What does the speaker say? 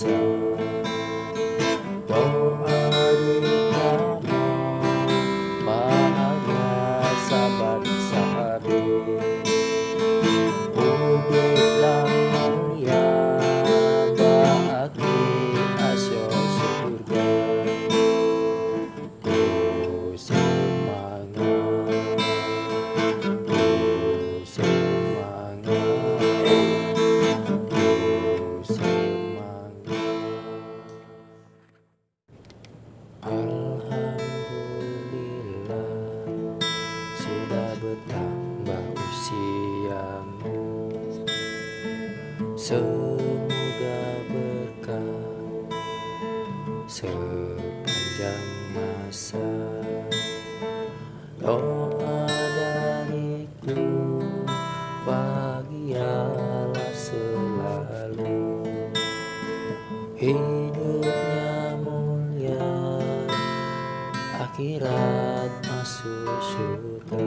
masa. Doa duka bahagia sabar sabi, udip lang mulia bagi asyo surga. Ku semangat, ku semangat, ku semangat. Alhamdulillah sudah bertambah usiamu, semoga berkah sepanjang masa. Doa dariku bahagialah selalu, hidupnya mulia, akhirat masuk surga.